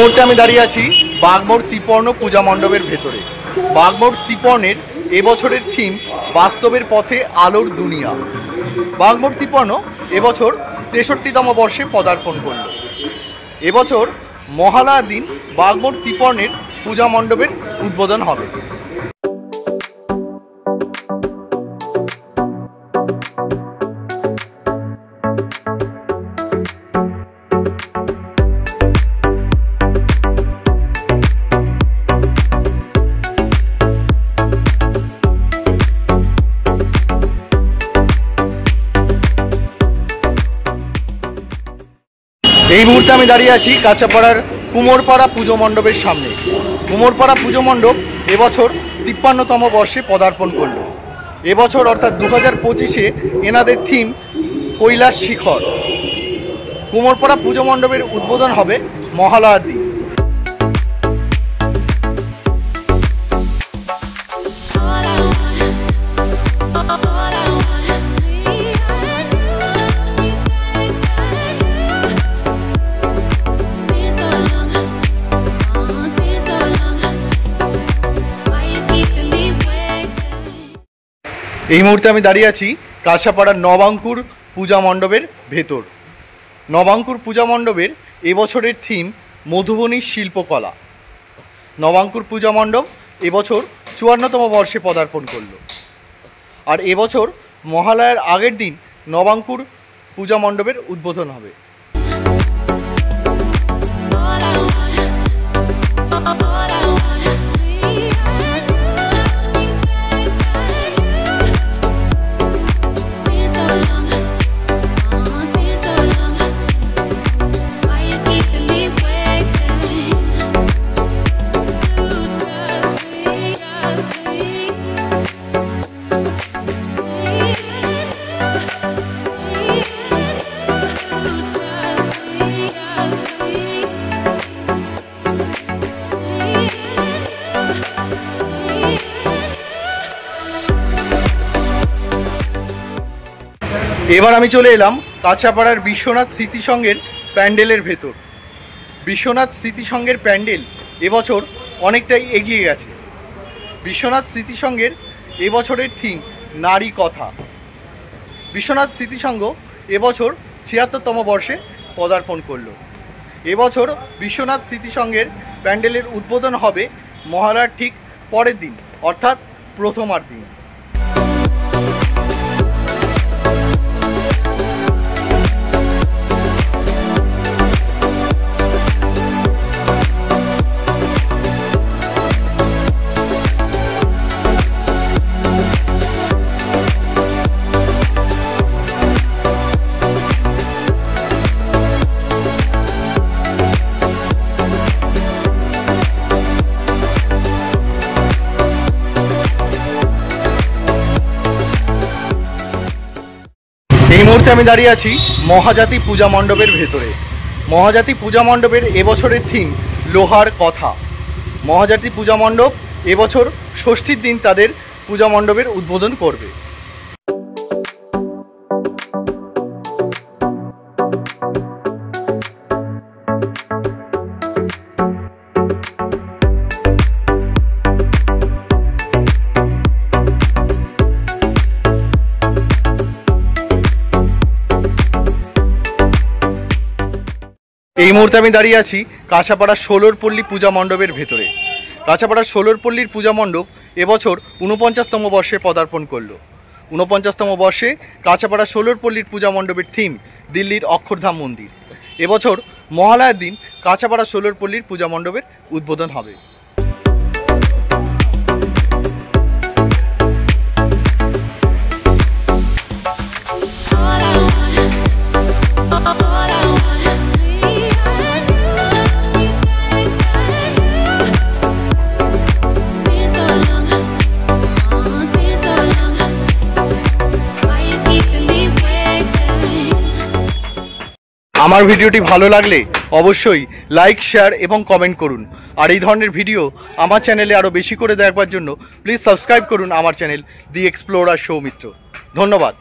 মুহূর্তে আমি দাঁড়িয়ে আছি বাগমোড় ত্রিপর্ণ পূজা মণ্ডপের ভেতরে। বাগমোড় ত্রিপর্ণের এবছরের থিম বাস্তবের পথে আলোর দুনিয়া। বাগমোড় ত্রিপর্ণ এবছর ৬৩তম বর্ষে পদার্পণ করল। এবছর মহালয়ার দিন বাগমোড় ত্রিপর্ণের পূজা মণ্ডপের উদ্বোধন হবে। এই মুহূর্তে আমি দাঁড়িয়ে আছি কাঁচাপাড়ার কুমোরপাড়া পুজো মণ্ডপের সামনে। কুমোরপাড়া পুজো মণ্ডপ এবছর ৫৩তম বর্ষে পদার্পণ করল। এবছর অর্থাৎ ২০২৫-এ এনাদের থিম কৈলাস শিখর। কুমোরপাড়া পুজো মণ্ডপের উদ্বোধন হবে মহালয়ার দিন। এই মুহূর্তে আমি দাঁড়িয়ে আছি কাঁচাপাড়ার নবাঙ্কুর পূজা মণ্ডপের ভেতর। নবাঙ্কুর পূজা মণ্ডপের এবছরের থিম মধুবনী শিল্পকলা। নবাঙ্কুর পূজা মণ্ডপ এবছর ৫৪তম বর্ষে পদার্পণ করল। আর এবছর মহালয়ার আগের দিন নবাঙ্কুর পূজা মণ্ডপের উদ্বোধন হবে। এবার আমি চলে এলাম কাঁচাপাড়ার বিশ্বনাথ স্মৃতিসংঘের প্যান্ডেলের ভেতর। বিশ্বনাথ স্মৃতিসংঘের প্যান্ডেল এবছর অনেকটাই এগিয়ে গেছে। বিশ্বনাথ স্মৃতিসংঘের এবছরের থিম নারী কথা। বিশ্বনাথ স্মৃতিসংঘ এবছর ৭৬তম বর্ষে পদার্পণ করল। এবছর বিশ্বনাথ স্মৃতিসংঘের প্যান্ডেলের উদ্বোধন হবে মহালয়ার ঠিক পরের দিন, অর্থাৎ প্রথমার দিন। এই মুহূর্তে আমি দাঁড়িয়ে আছি মহাজাতি পূজা মণ্ডপের ভেতরে। মহাজাতি পূজা মণ্ডপের এবছরের থিম লোহার কথা। মহাজাতি পূজা মণ্ডপ এবছর ষষ্ঠীর দিন তাদের পূজা মণ্ডপের উদ্বোধন করবে। এই মুহূর্তে আমি দাঁড়িয়ে আছি কাঁচাপাড়ার ষোলরপল্লী পূজা মণ্ডপের ভেতরে। কাঁচাপাড়ার ষোলরপল্লীর পূজা মণ্ডপ এবছর ৪৯তম বর্ষে পদার্পণ করল। ৪৯তম বর্ষে কাঁচাপাড়া ষোলরপল্লীর পূজা মণ্ডপের থিম দিল্লির অক্ষরধাম মন্দির। এবছর মহালয়ার দিন কাঁচাপাড়া ষোলরপল্লীর পূজা মণ্ডপের উদ্বোধন হবে। আমার ভিডিওটি ভালো লাগলে অবশ্যই লাইক, শেয়ার এবং কমেন্ট করুন। আর এই ধরনের ভিডিও আমার চ্যানেলে আরও বেশি করে দেখবার জন্য প্লিজ সাবস্ক্রাইব করুন আমার চ্যানেল দি এক্সপ্লোরার সৌমিত্র। ধন্যবাদ।